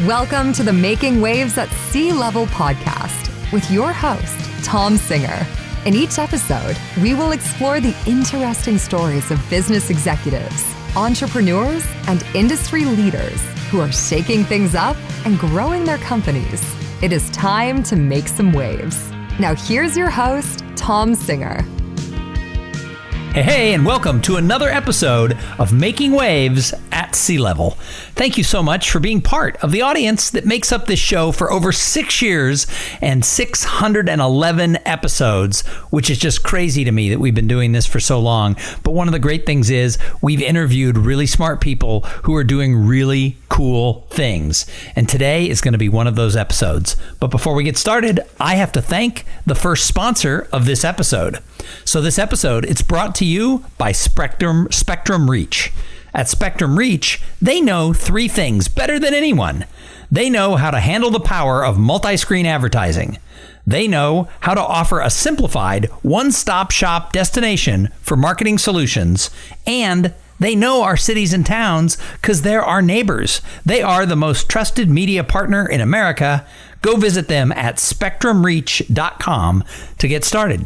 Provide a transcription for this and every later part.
Welcome to the Making Waves at Sea Level podcast with your host, Tom Singer. In each episode, we will explore the interesting stories of business executives, entrepreneurs, and industry leaders who are shaking things up and growing their companies. It is time to make some waves. Now here's your host, Tom Singer. Hey, and welcome to another episode of Making Waves at Sea Level. Thank you so much for being part of the audience that makes up this show for over 6 years and 611 episodes, which is just crazy to me that we've been doing this for so long. But one of the great things is we've interviewed really smart people who are doing really cool things. And today is going to be one of those episodes. But before we get started, I have to thank the first sponsor of this episode. So this episode, it's brought to you by Spectrum Reach. At Spectrum Reach, they know 3 things better than anyone. They know how to handle the power of multi-screen advertising. They know how to offer a simplified one-stop shop destination for marketing solutions. And they know our cities and towns because they're our neighbors. They are the most trusted media partner in America. Go visit them at spectrumreach.com to get started.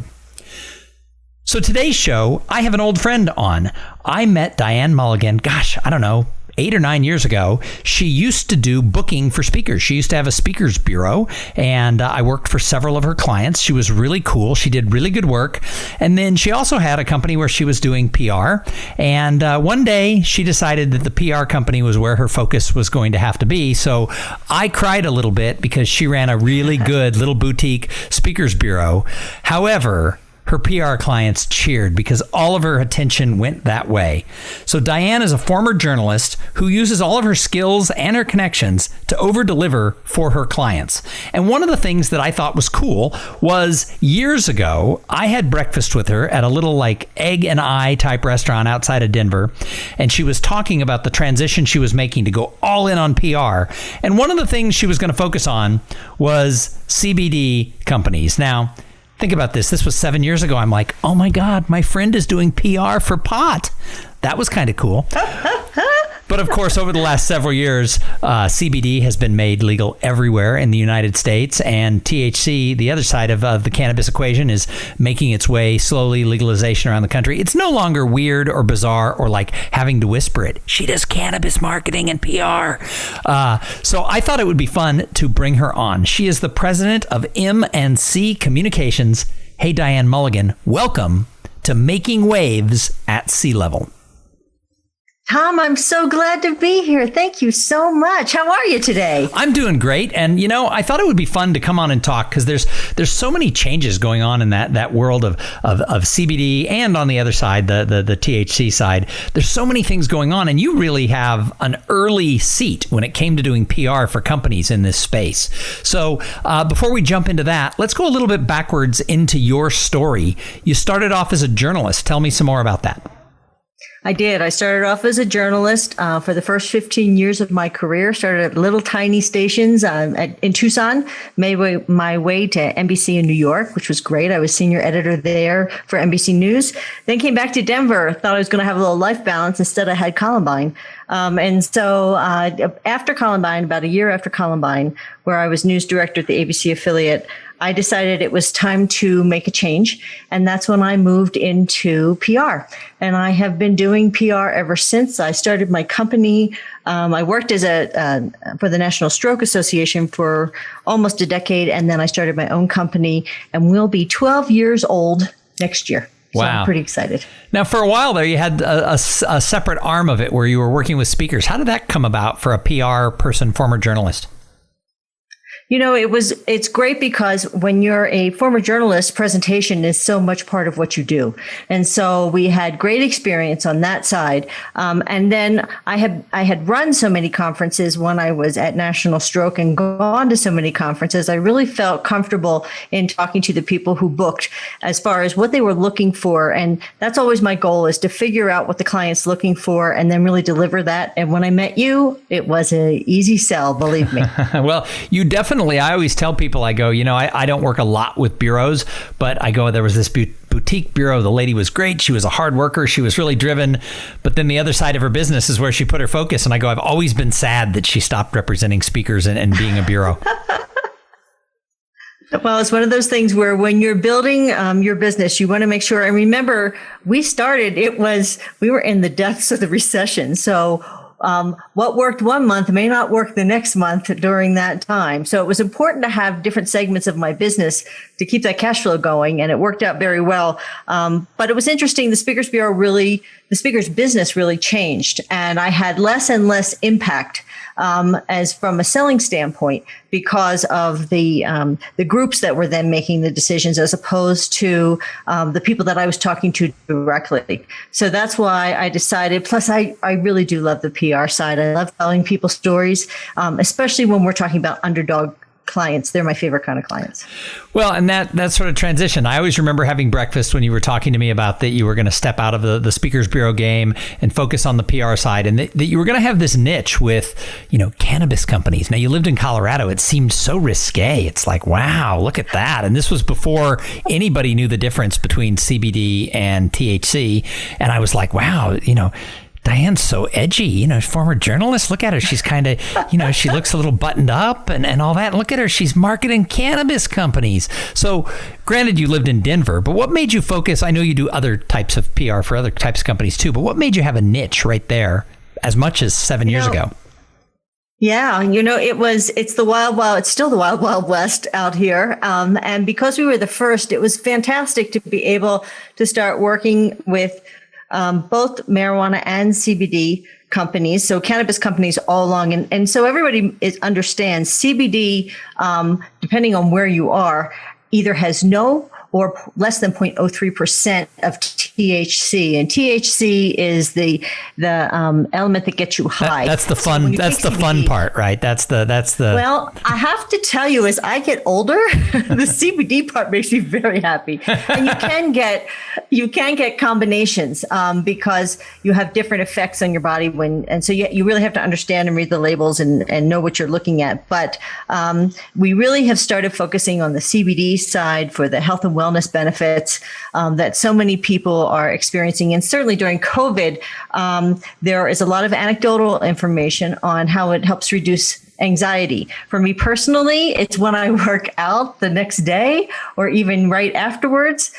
So today's show, I have an old friend on. I met Diane Mulligan, 8 or 9 years ago. She used to do booking for speakers. She used to have a speakers bureau, and I worked for several of her clients. She was really cool. She did really good work. And then she also had a company where she was doing PR. And one day she decided that the PR company was where her focus was going to have to be. So I cried a little bit because she ran a really good little boutique speakers bureau. However, her PR clients cheered because all of her attention went that way. So Diane is a former journalist who uses all of her skills and her connections to over-deliver for her clients. And one of the things that I thought was cool was years ago, I had breakfast with her at a little like Egg and I type restaurant outside of Denver. And she was talking about the transition she was making to go all in on PR. And one of the things she was going to focus on was CBD companies. Now, think about this. This was 7 years ago. I'm like, oh my God, my friend is doing PR for pot. That was kind of cool. But of course, over the last several years, CBD has been made legal everywhere in the United States. And THC, the other side of the cannabis equation, is making its way slowly legalization around the country. It's no longer weird or bizarre or like having to whisper it. She does cannabis marketing and PR. So I thought it would be fun to bring her on. She is the president of M&C Communications. Hey, Diane Mulligan, welcome to Making Waves at Sea Level. Tom, I'm so glad to be here. Thank you so much. How are you today? I'm doing great. And, I thought it would be fun to come on and talk because there's so many changes going on in that world of CBD and on the other side, the THC side. There's so many things going on. And you really have an early seat when it came to doing PR for companies in this space. So before we jump into that, let's go a little bit backwards into your story. You started off as a journalist. Tell me some more about that. I did. I started off as a journalist for the first 15 years of my career. Started at little tiny stations in Tucson, made my way to NBC in New York, which was great. I was senior editor there for NBC News. Then came back to Denver. Thought I was going to have a little life balance. Instead, I had Columbine. And so after Columbine, about a year after Columbine, where I was news director at the ABC affiliate, I decided it was time to make a change. And that's when I moved into PR. And I have been doing PR ever since. I started my company. I worked as for the National Stroke Association for almost a decade. And then I started my own company, and we'll be 12 years old next year. So wow. I'm pretty excited. Now, for a while there, you had a separate arm of it where you were working with speakers. How did that come about for a PR person, former journalist? It's great because when you're a former journalist, presentation is so much part of what you do. And so we had great experience on that side. And then I had run so many conferences when I was at National Stroke and gone to so many conferences. I really felt comfortable in talking to the people who booked as far as what they were looking for. And that's always my goal, is to figure out what the client's looking for and then really deliver that. And when I met you, it was an easy sell, believe me. Well, you definitely, I always tell people, I go, I don't work a lot with bureaus, but I go, there was this boutique boutique bureau, the lady was great. She was a hard worker. She was really driven. But then the other side of her business is where she put her focus. And I go, I've always been sad that she stopped representing speakers and being a bureau. Well, it's one of those things where when you're building your business, you want to make sure. And remember, we were in the depths of the recession. So what worked one month may not work the next month during that time. So it was important to have different segments of my business to keep that cash flow going. And it worked out very well. But it was interesting. The Speakers business really changed. And I had less and less impact as from a selling standpoint because of the groups that were then making the decisions as opposed to the people that I was talking to directly. So that's why I decided, plus I really do love the PR side. I love telling people stories, especially when we're talking about underdog clients. They're my favorite kind of clients. Well, and that sort of transition, I always remember having breakfast when you were talking to me about that you were going to step out of the Speakers Bureau game and focus on the PR side, and that you were going to have this niche with, cannabis companies. Now, you lived in Colorado. It seemed so risque. It's like, wow, look at that. And this was before anybody knew the difference between CBD and THC. And I was like, wow, Diane's so edgy, former journalist. Look at her. She's kind of, she looks a little buttoned up and all that. Look at her. She's marketing cannabis companies. So granted, you lived in Denver, but what made you focus? I know you do other types of PR for other types of companies too, but what made you have a niche right there as much as 7 years ago? Yeah, it's the it's still the wild west out here. And because we were the first, it was fantastic to be able to start working with both marijuana and CBD companies, so cannabis companies all along. And so everybody understands CBD, depending on where you are, either has no or less than 0.03% of THC. And THC is the element that gets you high. That's the fun. That's the CBD, fun part, right? That's the. Well, I have to tell you, as I get older, the CBD part makes me very happy. And you can get combinations because you have different effects on your body and so you really have to understand and read the labels and know what you're looking at. But we really have started focusing on the CBD side for the health and wellness benefits that so many people are experiencing. And certainly during COVID, there is a lot of anecdotal information on how it helps reduce anxiety. For me personally, it's when I work out the next day or even right afterwards.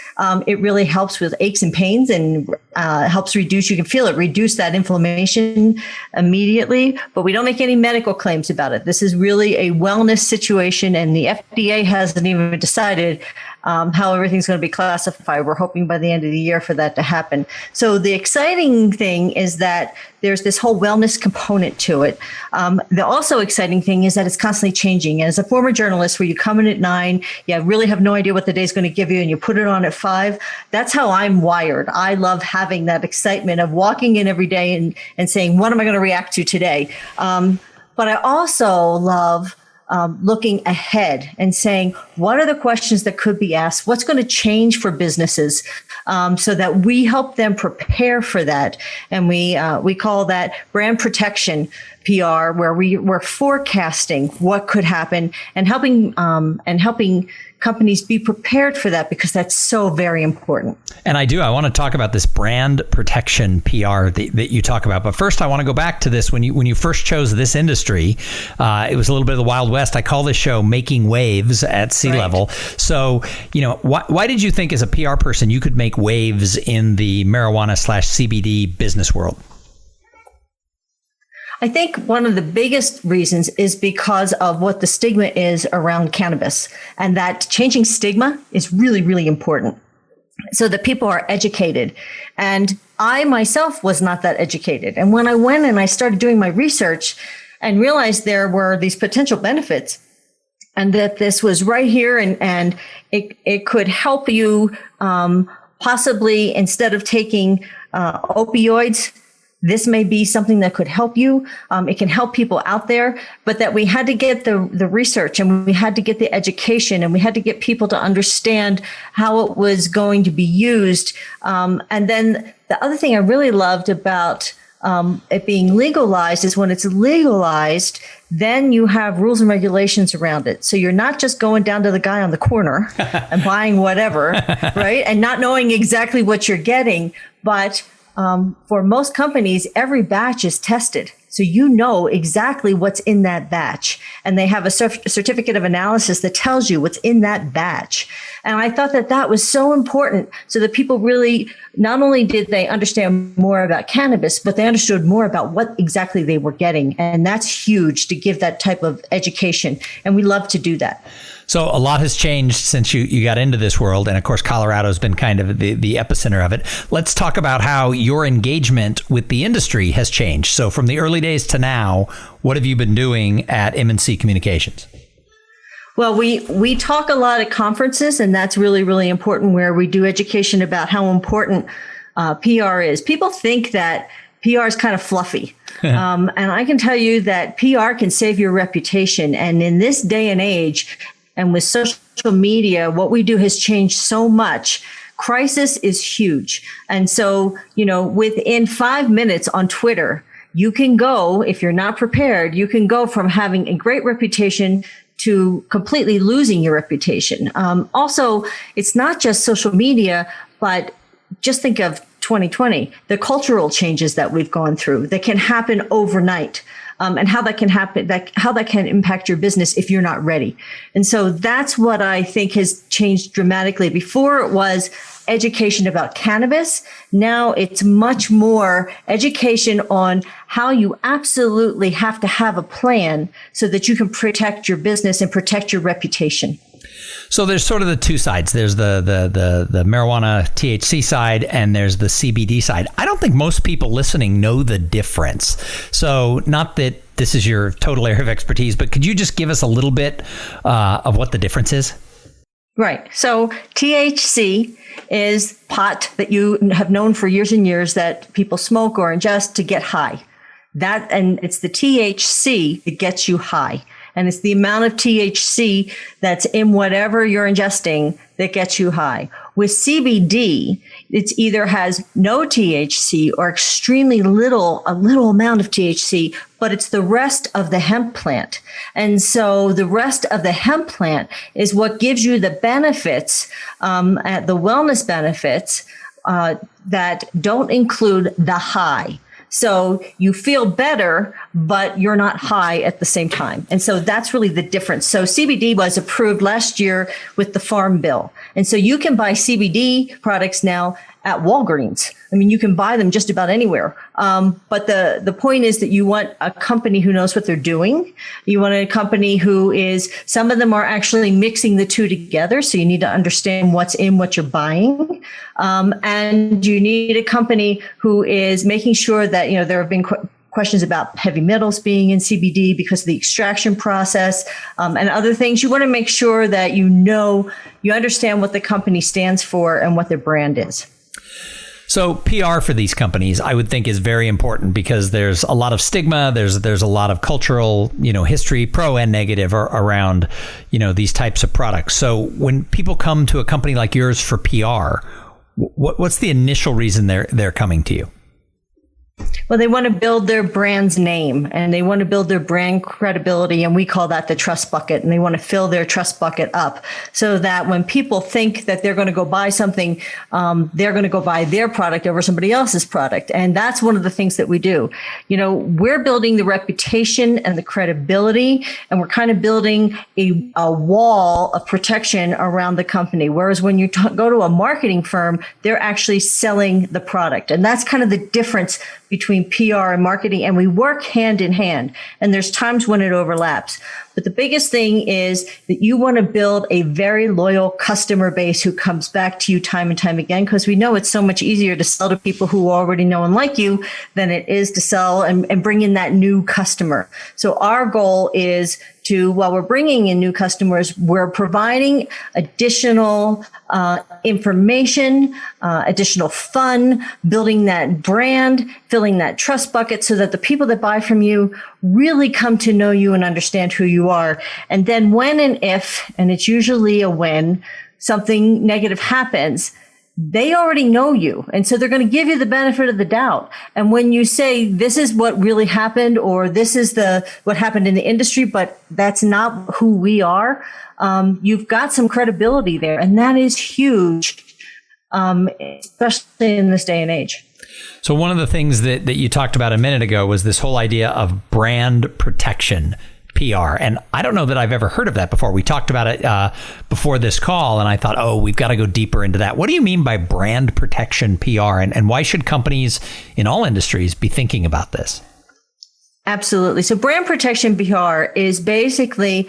It really helps with aches and pains and helps reduce, you can feel it, reduce that inflammation immediately. But we don't make any medical claims about it. This is really a wellness situation, and the FDA hasn't even decided how everything's going to be classified. We're hoping by the end of the year for that to happen. So the exciting thing is that there's this whole wellness component to it. The also exciting thing is that it's constantly changing. And as a former journalist, where you come in at 9, you really have no idea what the day's going to give you, and you put it on at 5. That's how I'm wired. I love having that excitement of walking in every day and saying, what am I going to react to today? But I also love looking ahead and saying, what are the questions that could be asked? What's going to change for businesses so that we help them prepare for that? And we call that brand protection PR, where we're forecasting what could happen and helping companies be prepared for that, because that's so very important. And I want to talk about this brand protection PR that you talk about. But first, I want to go back to this. When you first chose this industry, it was a little bit of the Wild West. I call this show Making Waves at Sea Level. So, why did you think as a PR person you could make waves in the marijuana/CBD business world? I think one of the biggest reasons is because of what the stigma is around cannabis, and that changing stigma is really, really important so that people are educated. And I myself was not that educated. And when I went and I started doing my research and realized there were these potential benefits and that this was right here and it could help you possibly, instead of taking opioids, this may be something that could help you. It can help people out there, but that we had to get the research and we had to get the education and we had to get people to understand how it was going to be used. And then the other thing I really loved about it being legalized is when it's legalized, then you have rules and regulations around it. So you're not just going down to the guy on the corner and buying whatever, right? And not knowing exactly what you're getting. But for most companies, every batch is tested. So you know exactly what's in that batch. And they have a certificate of analysis that tells you what's in that batch. And I thought that that was so important so that people really, not only did they understand more about cannabis, but they understood more about what exactly they were getting. And that's huge to give that type of education. And we love to do that. So a lot has changed since you got into this world. And of course, Colorado's been kind of the epicenter of it. Let's talk about how your engagement with the industry has changed. So from the early days to now, what have you been doing at M&C Communications? Well, we talk a lot at conferences, and that's really, really important, where we do education about how important PR is. People think that PR is kind of fluffy. And I can tell you that PR can save your reputation. And in this day and age, and with social media, what we do has changed so much. Crisis is huge. And so, within 5 minutes on Twitter, you can go, if you're not prepared, you can go from having a great reputation to completely losing your reputation. Also, it's not just social media, but just think of 2020, the cultural changes that we've gone through that can happen overnight. And how that can happen, how that can impact your business if you're not ready. And so that's what I think has changed dramatically. Before it was education about cannabis. Now it's much more education on how you absolutely have to have a plan so that you can protect your business and protect your reputation. So there's sort of the two sides. There's the marijuana THC side, and there's the CBD side. I don't think most people listening know the difference. So not that this is your total area of expertise, but could you just give us a little bit of what the difference is? Right. So THC is pot that you have known for years and years that people smoke or ingest to get high. And it's the THC that gets you high. And it's the amount of THC that's in whatever you're ingesting that gets you high. With CBD, it either has no THC or extremely little, a little amount of THC, but it's the rest of the hemp plant. And so the rest of the hemp plant is what gives you the benefits, the wellness benefits, that don't include the high. So you feel better, but you're not high at the same time. And so that's really the difference. So CBD was approved last year with the Farm Bill. And so you can buy CBD products now at Walgreens. I mean, you can buy them just about anywhere. But the point is that you want a company who knows what they're doing. You want a company who is, some of them are actually mixing the two together. So you need to understand what's in what you're buying. And you need a company who is making sure that, there have been questions about heavy metals being in CBD because of the extraction process, and other things. You want to make sure that you understand what the company stands for and what their brand is. So PR for these companies, I would think, is very important because there's a lot of stigma. There's a lot of cultural, history, pro and negative, around, these types of products. So when people come to a company like yours for PR, what's the initial reason they're coming to you? Well, they want to build their brand's name and they want to build their brand credibility. And we call that the trust bucket. And they want to fill their trust bucket up so that when people think that they're going to go buy something, they're going to go buy their product over somebody else's product. And that's one of the things that we do. We're building the reputation and the credibility, and we're kind of building a wall of protection around the company. Whereas when you go to a marketing firm, they're actually selling the product. And that's kind of the difference between PR and marketing, and we work hand in hand. And there's times when it overlaps. But the biggest thing is that you want to build a very loyal customer base who comes back to you time and time again, because we know it's so much easier to sell to people who already know and like you than it is to sell and bring in that new customer. So our goal is while we're bringing in new customers, we're providing additional information, additional fun, building that brand, filling that trust bucket so that the people that buy from you really come to know you and understand who you are. And then when and if, and it's usually a when, something negative happens, they already know you. And so they're going to give you the benefit of the doubt. And when you say, this is what really happened, or this is what happened in the industry, but that's not who we are, you've got some credibility there. And that is huge, especially in this day and age. So one of the things that you talked about a minute ago was this whole idea of brand protection, PR. And I don't know that I've ever heard of that before. We talked about it before this call, and I thought, oh, we've got to go deeper into that. What do you mean by brand protection, PR? And why should companies in all industries be thinking about this? Absolutely. So brand protection, PR, is basically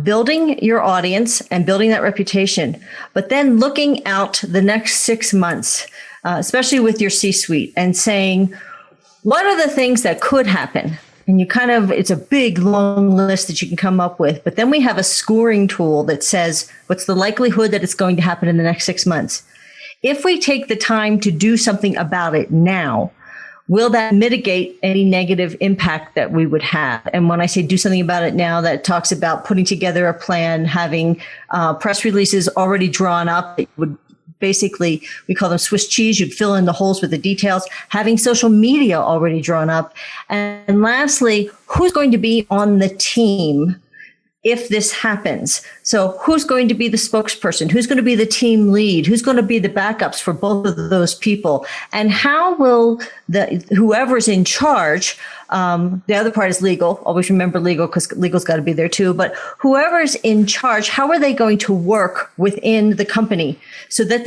building your audience and building that reputation, but then looking out the next 6 months, especially with your C-suite, and saying, what are the things that could happen? And it's a big, long list that you can come up with. But then we have a scoring tool that says, what's the likelihood that it's going to happen in the next 6 months? If we take the time to do something about it now, will that mitigate any negative impact that we would have? And when I say do something about it now, that talks about putting together a plan, having press releases already drawn up. It would basically, we call them Swiss cheese. You'd fill in the holes with the details, having social media already drawn up. And lastly, who's going to be on the team if this happens? So who's going to be the spokesperson? Who's going to be the team lead? Who's going to be the backups for both of those people? And how will whoever's in charge, the other part is legal. Always remember legal, because legal's got to be there too. But whoever's in charge, how are they going to work within the company so that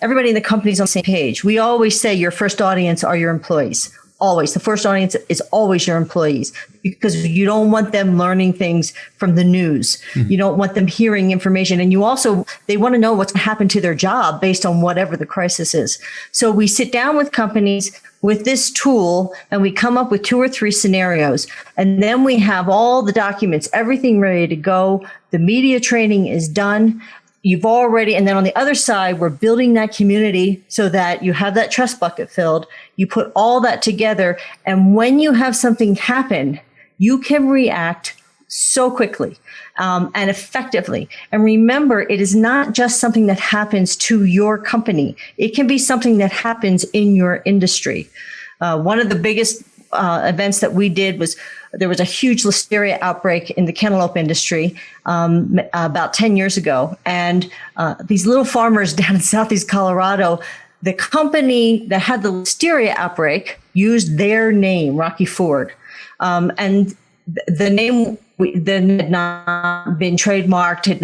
everybody in the company is on the same page? We always say your first audience are your employees. Always. The first audience is always your employees, because you don't want them learning things from the news. Mm-hmm. You don't want them hearing information. And they want to know what's going to happen to their job based on whatever the crisis is. So we sit down with companies with this tool and we come up with 2 or 3 scenarios. And then we have all the documents, everything ready to go. The media training is done. And then on the other side, we're building that community so that you have that trust bucket filled. You put all that together. And when you have something happen, you can react so quickly and effectively. And remember, it is not just something that happens to your company. It can be something that happens in your industry. One of the biggest events that we did was there was a huge listeria outbreak in the cantaloupe industry about 10 years ago. And these little farmers down in southeast Colorado, the company that had the listeria outbreak used their name, Rocky Ford. And the name then had not been trademarked,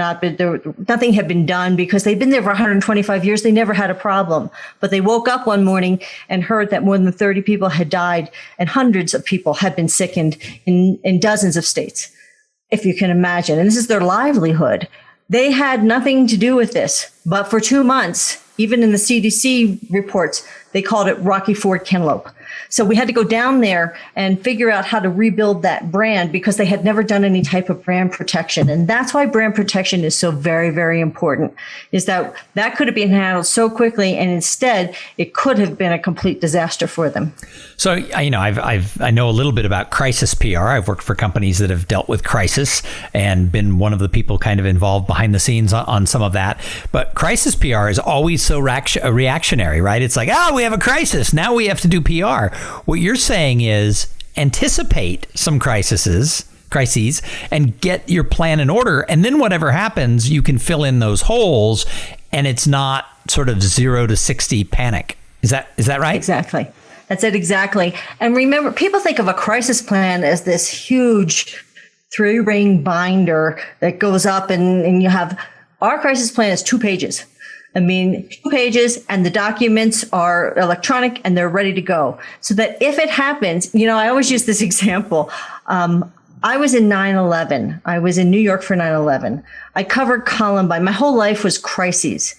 nothing had been done because they'd been there for 125 years. They never had a problem. But they woke up one morning and heard that more than 30 people had died and hundreds of people had been sickened in dozens of states, if you can imagine. And this is their livelihood. They had nothing to do with this. But for 2 months, even in the CDC reports, they called it Rocky Ford Cantaloupe. So we had to go down there and figure out how to rebuild that brand because they had never done any type of brand protection. And that's why brand protection is so very, very important, is that could have been handled so quickly. And instead, it could have been a complete disaster for them. So, I know a little bit about crisis PR. I've worked for companies that have dealt with crisis and been one of the people kind of involved behind the scenes on some of that. But crisis PR is always so reactionary, right? It's like, we have a crisis. Now we have to do PR. What you're saying is anticipate some crises and get your plan in order. And then whatever happens, you can fill in those holes and it's not sort of 0 to 60 panic. Is that right? Exactly. That's it. Exactly. And remember, people think of a crisis plan as this huge 3-ring binder that goes up and you have our crisis plan is 2 pages. 2 pages, and the documents are electronic and they're ready to go. So that if it happens, I always use this example. I was in 9/11. I was in New York for 9/11. I covered Columbine. My whole life was crises.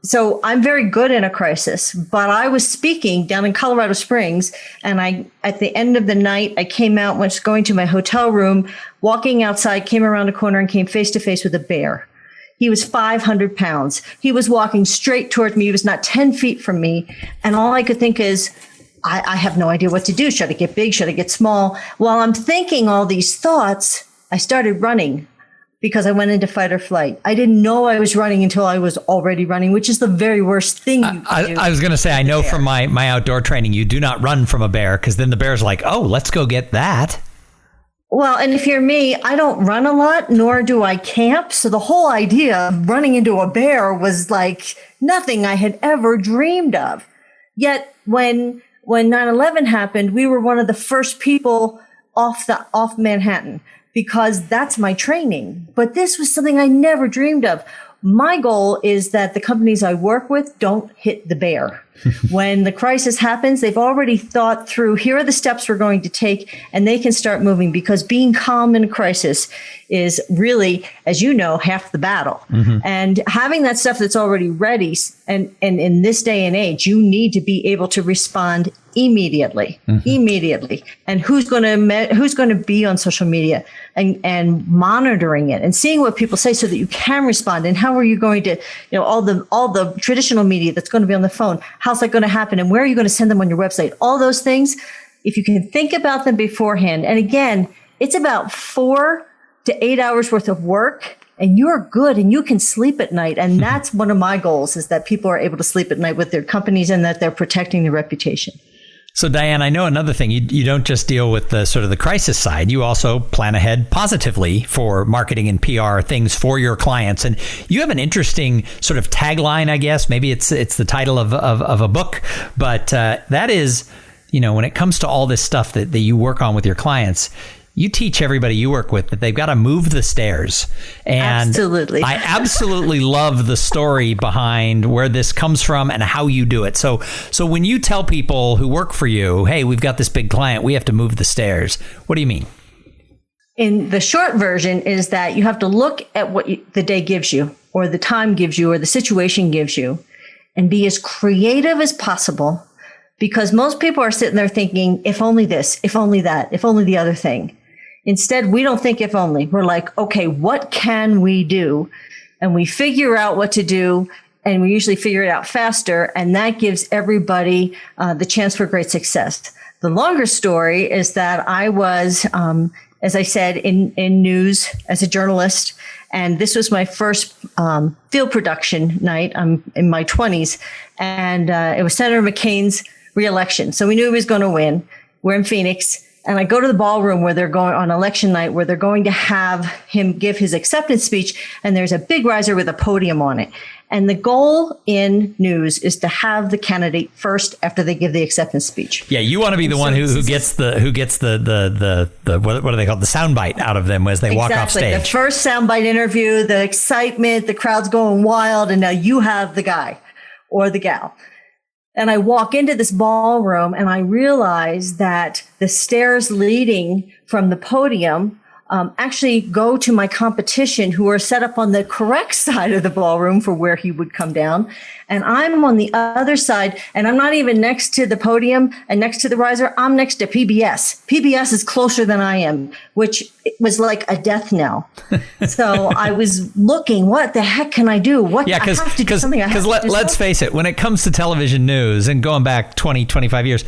So I'm very good in a crisis, but I was speaking down in Colorado Springs, and at the end of the night, I came out, was going to my hotel room, walking outside, came around a corner and came face to face with a bear. He was 500 pounds. He was walking straight towards me. He was not 10 feet from me. And all I could think is, I have no idea what to do. Should I get big? Should I get small? While I'm thinking all these thoughts, I started running. because I went into fight or flight. I didn't know I was running until I was already running, which is the very worst thing you can do. I was going to say, I know from my outdoor training, you do not run from a bear, because then the bear's like, oh, let's go get that. Well, and if you're me, I don't run a lot, nor do I camp. So the whole idea of running into a bear was like nothing I had ever dreamed of. Yet when 9/11 happened, we were one of the first people off Manhattan, because that's my training. But this was something I never dreamed of. My goal is that the companies I work with don't hit the bear. When the crisis happens, they've already thought through, here are the steps we're going to take, and they can start moving, because being calm in a crisis is really, as you know, half the battle. Mm-hmm. And having that stuff that's already ready, and in this day and age, you need to be able to respond immediately. And who's going to be on social media and monitoring it and seeing what people say so that you can respond? And how are you going to, all the traditional media that's going to be on the phone, how's that going to happen? And where are you going to send them on your website? All those things, if you can think about them beforehand. And again, it's about 4 to 8 hours worth of work, and you're good and you can sleep at night. And that's one of my goals, is that people are able to sleep at night with their companies and that they're protecting their reputation. So, Diane, I know another thing, you don't just deal with the sort of the crisis side. You also plan ahead positively for marketing and PR things for your clients. And you have an interesting sort of tagline, I guess. Maybe it's the title of a book. But that is, when it comes to all this stuff that you work on with your clients, you teach everybody you work with that they've got to move the stairs. And absolutely. I absolutely love the story behind where this comes from and how you do it. So when you tell people who work for you, hey, we've got this big client, we have to move the stairs, what do you mean? In the short version is that you have to look at what the day gives you, or the time gives you, or the situation gives you, and be as creative as possible. Because most people are sitting there thinking, if only this, if only that, if only the other thing. Instead, we don't think if only. We're like, okay, what can we do? And we figure out what to do, and we usually figure it out faster, and that gives everybody the chance for great success. The longer story is that I was, as I said, in news as a journalist, and this was my first field production night. I'm in my 20s, and it was Senator McCain's re-election. So we knew he was going to win. We're in Phoenix. And I go to the ballroom where they're going on election night, where they're going to have him give his acceptance speech. And there's a big riser with a podium on it. And the goal in news is to have the candidate first after they give the acceptance speech. Yeah, you want to be the one who gets the what do they call it? The soundbite out of them as they walk off stage. The first soundbite interview, the excitement, the crowd's going wild, and now you have the guy or the gal. And I walk into this ballroom and I realize that the stairs leading from the podium actually go to my competition, who are set up on the correct side of the ballroom for where he would come down. And I'm on the other side, and I'm not even next to the podium and next to the riser. I'm next to PBS. PBS is closer than I am, which was like a death knell. So I was looking, what the heck can I do? Because let's face it, when it comes to television news, and going back 20, 25 years,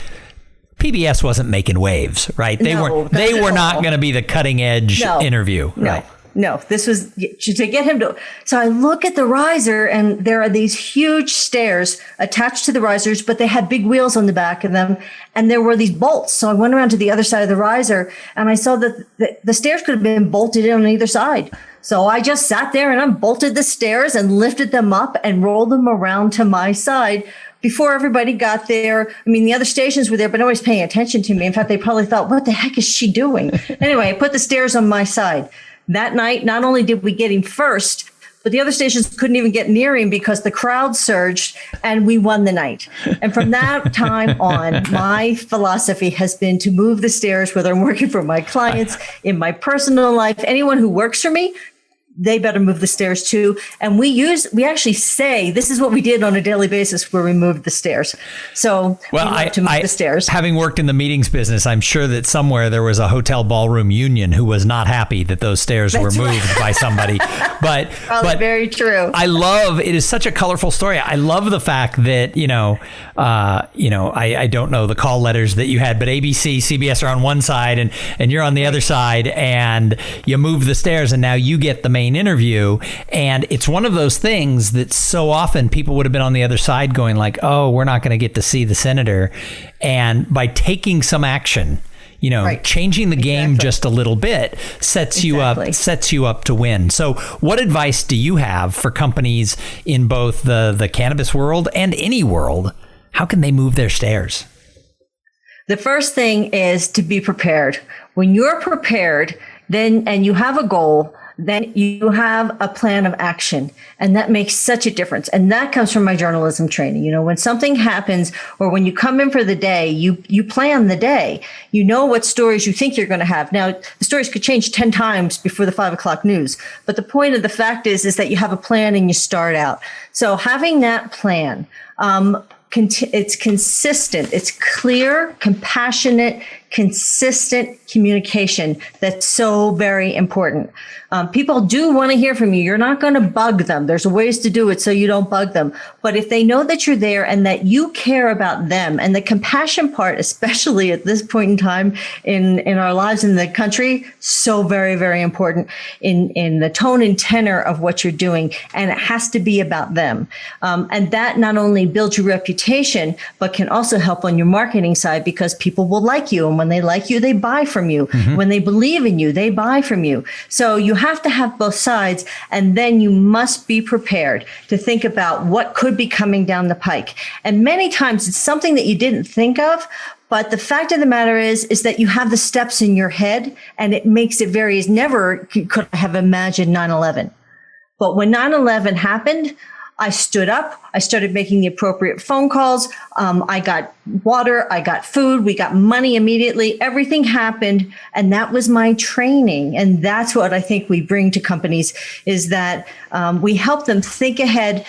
PBS wasn't making waves, right? They were not going to be the cutting edge interview. Right? No, this was to get him to. So I look at the riser, and there are these huge stairs attached to the risers, but they had big wheels on the back of them, and there were these bolts. So I went around to the other side of the riser, and I saw that the stairs could have been bolted in on either side. So I just sat there and unbolted the stairs and lifted them up and rolled them around to my side. Before everybody got there, I mean, the other stations were there, but nobody's paying attention to me. In fact, they probably thought, what the heck is she doing? Anyway, I put the stairs on my side. That night, not only did we get him first, but the other stations couldn't even get near him because the crowd surged, and we won the night. And from that time on, my philosophy has been to move the stairs, whether I'm working for my clients, in my personal life, anyone who works for me. they better move the stairs too. And we actually say, this is what we did on a daily basis where we moved the stairs. So we like to move the stairs. Having worked in the meetings business, I'm sure that somewhere there was a hotel ballroom union who was not happy that those stairs were moved by somebody. But very true. It is such a colorful story. I love the fact that, I don't know the call letters that you had, but ABC, CBS are on one side and you're on the other side, and you move the stairs and now you get the main interview. And it's one of those things that so often people would have been on the other side going like, oh, we're not going to get to see the senator. And by taking some action, changing the game just a little bit sets you up to win. So what advice do you have for companies in both the cannabis world and any world? How can they move their stairs? The first thing is to be prepared. When you're prepared, and you have a goal, then you have a plan of action. And that makes such a difference. And that comes from my journalism training. When something happens or when you come in for the day, you plan the day. You know what stories you think you're going to have. Now, the stories could change 10 times before the 5 o'clock news. But the point of the fact is that you have a plan and you start out. So having that plan, it's consistent, it's clear, compassionate, consistent communication. That's so very important. People do want to hear from you. You're not going to bug them. There's ways to do it so you don't bug them. But if they know that you're there and that you care about them, and the compassion part, especially at this point in time in our lives in the country, so very, very important in the tone and tenor of what you're doing. And it has to be about them. And that not only builds your reputation, but can also help on your marketing side, because people will like you. And when they like you, they buy from you. Mm-hmm. When they believe in you, they buy from you. So you have to have both sides. And then you must be prepared to think about what could be coming down the pike. And many times it's something that you didn't think of. But the fact of the matter is that you have the steps in your head, and it makes it never could have imagined 9/11. But when 9/11 happened, I stood up. I started making the appropriate phone calls. I got water. I got food. We got money immediately. Everything happened. And that was my training. And that's what I think we bring to companies, is that we help them think ahead.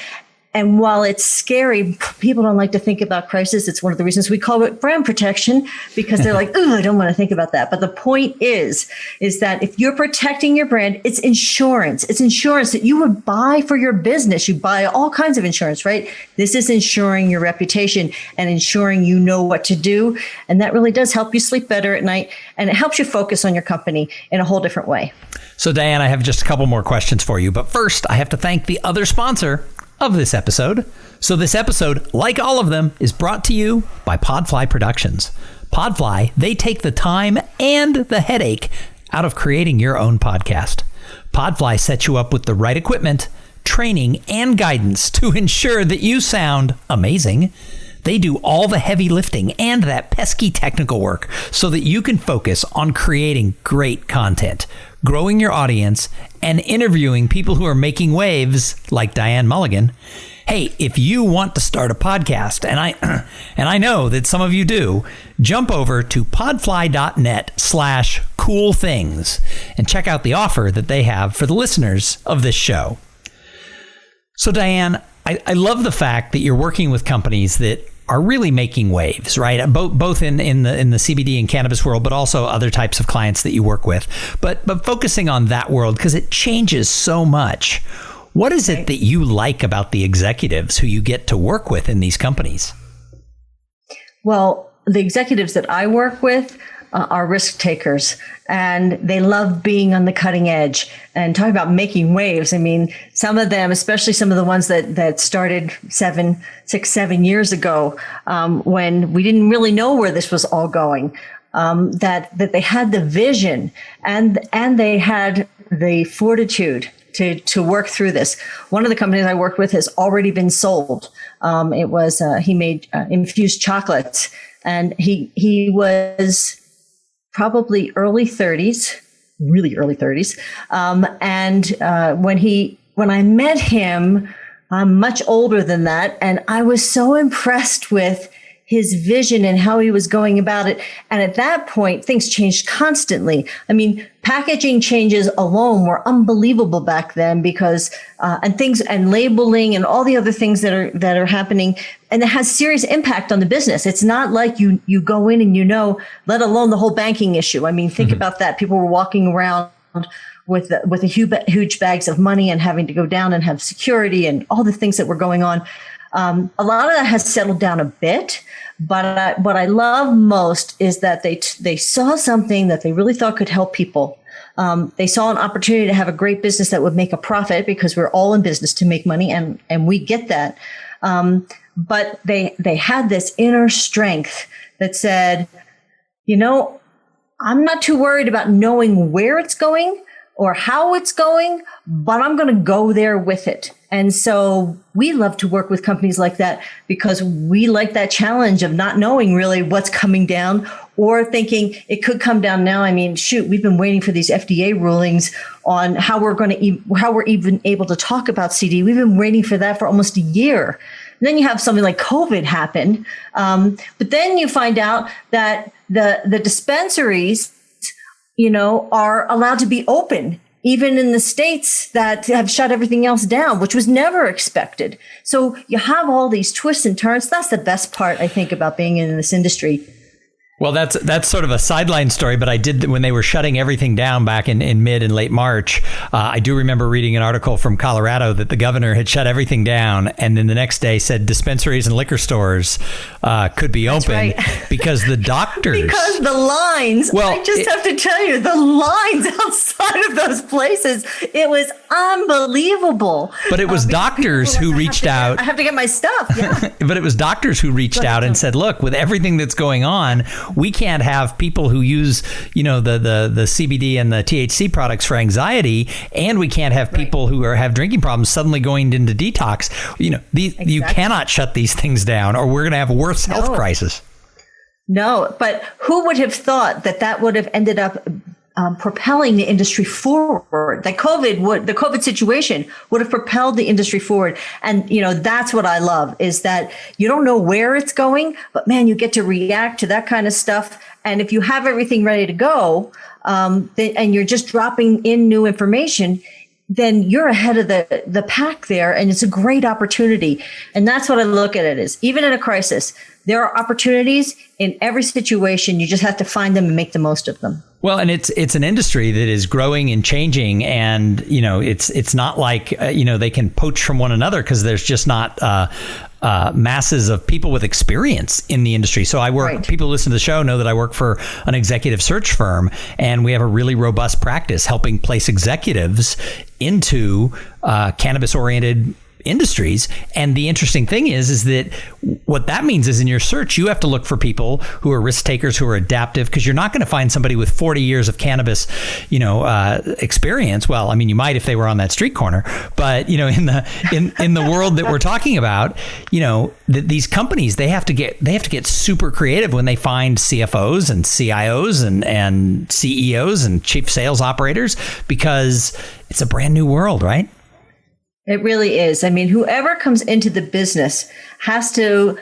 And while it's scary, people don't like to think about crisis. It's one of the reasons we call it brand protection, because they're like, oh, I don't want to think about that. But the point is that if you're protecting your brand, it's insurance. It's insurance that you would buy for your business. You buy all kinds of insurance, right? This is insuring your reputation and ensuring you know what to do. And that really does help you sleep better at night. And it helps you focus on your company in a whole different way. So, Diane, I have just a couple more questions for you. But first, I have to thank the other sponsor of this episode. So this episode, like all of them, is brought to you by Podfly Productions. Podfly, they take the time and the headache out of creating your own podcast. Podfly sets you up with the right equipment, training, and guidance to ensure that you sound amazing. They do all the heavy lifting and that pesky technical work so that you can focus on creating great content, growing your audience, and interviewing people who are making waves like Diane Mulligan. Hey, if you want to start a podcast, and I know that some of you do, jump over to podfly.net/cool things and check out the offer that they have for the listeners of this show. So, Diane, I love the fact that you're working with companies that are really making waves, right? Both in the CBD and cannabis world, but also other types of clients that you work with. But focusing on that world, because it changes so much. What is it that you like about the executives who you get to work with in these companies? Well, the executives that I work with are risk takers, and they love being on the cutting edge. And talking about making waves, I mean, some of them, especially some of the ones that started 7 years ago, when we didn't really know where this was all going, that they had the vision and they had the fortitude to work through this. One of the companies I worked with has already been sold. He made infused chocolates, and he was probably early 30s, really early 30s. When I met him, I'm much older than that. And I was so impressed with his vision and how he was going about it. And at that point, things changed constantly. I mean, packaging changes alone were unbelievable back then because, and labeling and all the other things that are happening. And it has serious impact on the business. It's not like you go in and let alone the whole banking issue. I mean, think about that. People were walking around with a huge bags of money and having to go down and have security and all the things that were going on. A lot of that has settled down a bit, but what I love most is that they saw something that they really thought could help people. They saw an opportunity to have a great business that would make a profit because we're all in business to make money, and we get that. But they had this inner strength that said, I'm not too worried about knowing where it's going or how it's going, but I'm going to go there with it. And so we love to work with companies like that because we like that challenge of not knowing really what's coming down or thinking it could come down now. I mean, shoot, we've been waiting for these FDA rulings on how we're even able to talk about CD. We've been waiting for that for almost a year. And then you have something like COVID happen. But then you find out that the dispensaries, are allowed to be open, even in the states that have shut everything else down, which was never expected. So you have all these twists and turns. That's the best part, I think, about being in this industry. Well, that's sort of a sideline story, but I did, when they were shutting everything down back in mid and late March, I do remember reading an article from Colorado that the governor had shut everything down, and then the next day said dispensaries and liquor stores could be open because the doctors... Because the lines, I just have to tell you, the lines outside of those places, it was unbelievable. But it was doctors who reached out. I have to get my stuff, yeah. But it was doctors who reached out and said, look, with everything that's going on, we can't have people who use, the CBD and the THC products for anxiety, and we can't have people who have drinking problems suddenly going into detox. You cannot shut these things down, or we're going to have a worse health crisis. No, but who would have thought that would have ended up propelling the industry forward? The COVID situation would have propelled the industry forward. And, that's what I love, is that you don't know where it's going, but man, you get to react to that kind of stuff. And if you have everything ready to go, and you're just dropping in new information, then you're ahead of the pack there. And it's a great opportunity. And that's what I look at it as. Even in a crisis, there are opportunities in every situation. You just have to find them and make the most of them. Well, and it's an industry that is growing and changing, and it's not like they can poach from one another because there's just not masses of people with experience in the industry. So I work. Right. People who listen to the show know that I work for an executive search firm, and we have a really robust practice helping place executives into cannabis-oriented industries. And the interesting thing is that what that means is in your search, you have to look for people who are risk takers, who are adaptive, because you're not going to find somebody with 40 years of cannabis, experience. Well, I mean, you might if they were on that street corner, but in the world that we're talking about, these companies, they have to get super creative when they find CFOs and CIOs and CEOs and chief sales operators, because it's a brand new world, right? It really is. I mean, whoever comes into the business has to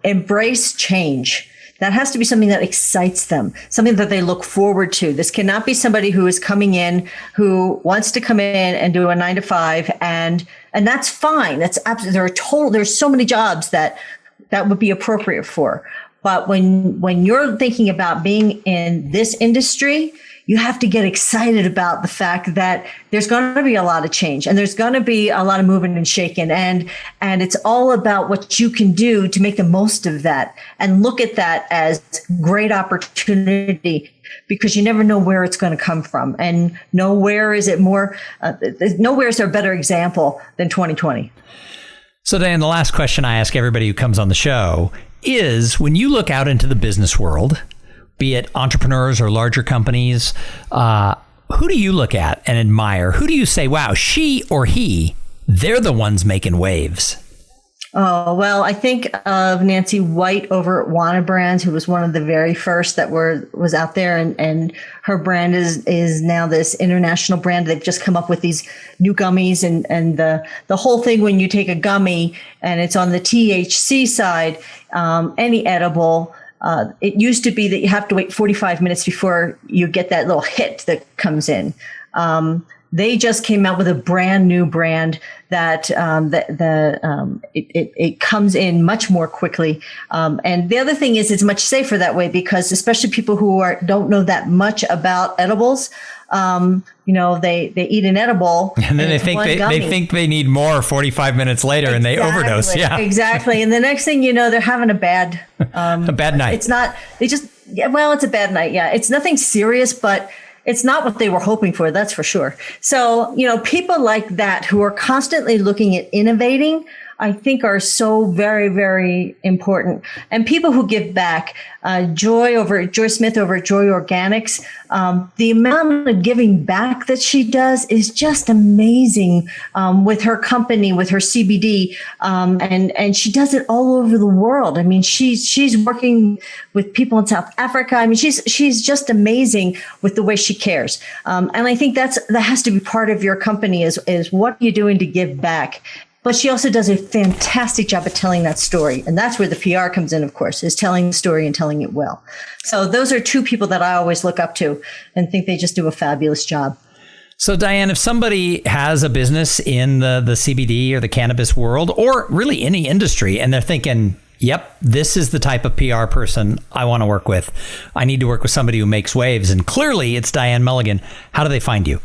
embrace change. That has to be something that excites them, something that they look forward to. This cannot be somebody who is coming in, who wants to come in and do a 9 to 5, and that's fine. That's absolutely, there's so many jobs that would be appropriate for. But when you're thinking about being in this industry, you have to get excited about the fact that there's going to be a lot of change, and there's going to be a lot of moving and shaking, and it's all about what you can do to make the most of that and look at that as great opportunity, because you never know where it's going to come from, and nowhere is there a better example than 2020. So Diane, the last question I ask everybody who comes on the show is, when you look out into the business world, be it entrepreneurs or larger companies, who do you look at and admire? Who do you say, wow, she or he, they're the ones making waves? Oh, well, I think of Nancy White over at Wana Brands, who was one of the very first that was out there. And her brand is now this international brand. They've just come up with these new gummies and the whole thing when you take a gummy and it's on the THC side, any edible, it used to be that you have to wait 45 minutes before you get that little hit that comes in. They just came out with a brand new brand that it comes in much more quickly. And the other thing is it's much safer that way because especially people who don't know that much about edibles, they eat an edible and then they think they need more 45 minutes later and they overdose. Yeah, exactly. And the next thing you know, they're having a bad night. It's a bad night. Yeah. It's nothing serious, but it's not what they were hoping for, that's for sure. So, people like that who are constantly looking at innovating, I think are so very, very important. And people who give back, Joy Smith over at Joy Organics, the amount of giving back that she does is just amazing with her company, with her CBD, and she does it all over the world. I mean, she's working with people in South Africa. I mean, she's just amazing with the way she cares. And I think that has to be part of your company is what are you doing to give back? But she also does a fantastic job of telling that story. And that's where the PR comes in, of course, is telling the story and telling it well. So those are two people that I always look up to and think they just do a fabulous job. So, Diane, if somebody has a business in the CBD or the cannabis world, or really any industry, and they're thinking, yep, this is the type of PR person I want to work with. I need to work with somebody who makes waves. And clearly it's Diane Mulligan. How do they find you?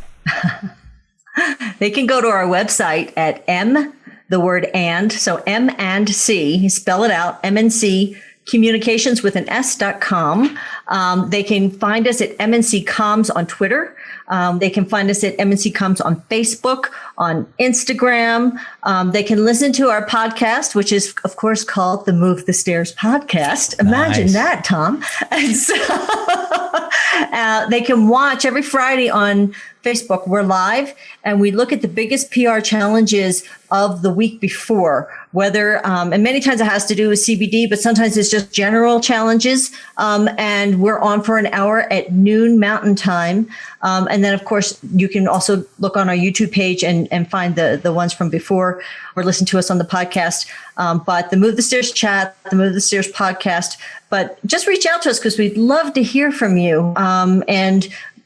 They can go to our website at the word and, so M&C, you spell it out, MNC communications with an S.com. They can find us at MNC Comms on Twitter. They can find us at MNC Comms on Facebook, on Instagram. They can listen to our podcast, which is, of course, called the Move the Stairs podcast. Imagine that, Tom. And so they can watch every Friday on Facebook. We're live and we look at the biggest PR challenges of the week before, whether, and many times it has to do with CBD, but sometimes it's just general challenges. And we're on for an hour at noon Mountain Time. And then, of course, you can also look on our YouTube page and find the ones from before or listen to us on the podcast. But the Move the Stairs chat, the Move the Stairs podcast, but just reach out to us because we'd love to hear from you.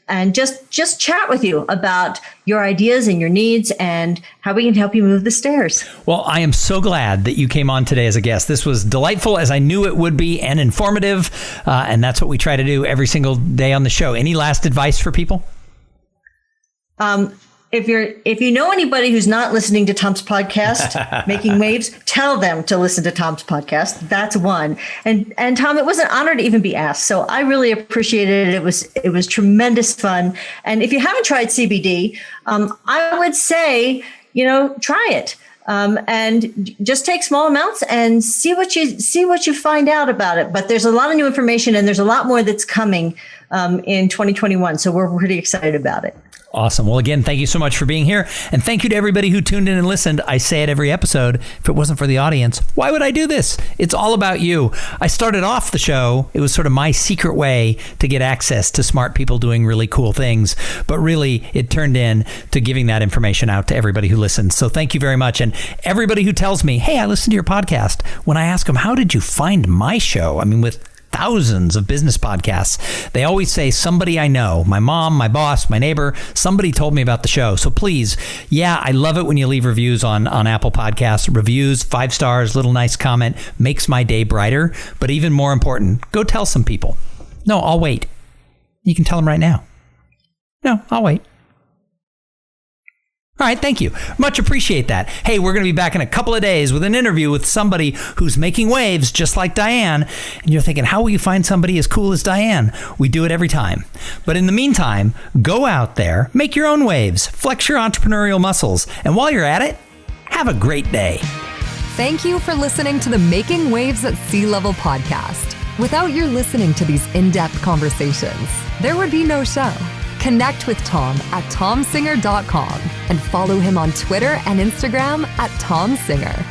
And just chat with you about your ideas and your needs and how we can help you move the stairs. Well, I am so glad that you came on today as a guest. This was delightful, as I knew it would be, and informative. And that's what we try to do every single day on the show. Any last advice for people? If you know anybody who's not listening to Tom's podcast, Making Waves, tell them to listen to Tom's podcast. That's one. And Tom, it was an honor to even be asked. So I really appreciated it. It was tremendous fun. And if you haven't tried CBD, I would say, try it. And just take small amounts and see what you find out about it. But there's a lot of new information and there's a lot more that's coming in 2021. So we're pretty excited about it. Awesome. Well, again, thank you so much for being here. And thank you to everybody who tuned in and listened. I say it every episode. If it wasn't for the audience, why would I do this? It's all about you. I started off the show. It was sort of my secret way to get access to smart people doing really cool things. But really, it turned in to giving that information out to everybody who listens. So thank you very much. And everybody who tells me, hey, I listened to your podcast. When I ask them, how did you find my show? I mean, with thousands of business podcasts, they always say somebody I know, my mom, my boss, my neighbor, somebody told me about the show. So please, I love it when you leave reviews on Apple Podcasts. Reviews, 5 stars, little nice comment, makes my day brighter. But even more important, go tell some people. No, I'll wait. You can tell them right now. No, I'll wait. All right, thank you. Much appreciate that. Hey, we're going to be back in a couple of days with an interview with somebody who's making waves just like Diane. And you're thinking, how will you find somebody as cool as Diane? We do it every time. But in the meantime, go out there, make your own waves, flex your entrepreneurial muscles. And while you're at it, have a great day. Thank you for listening to the Making Waves at Sea Level podcast. Without your listening to these in-depth conversations, there would be no show. Connect with Tom at tomsinger.com and follow him on Twitter and Instagram at tomsinger.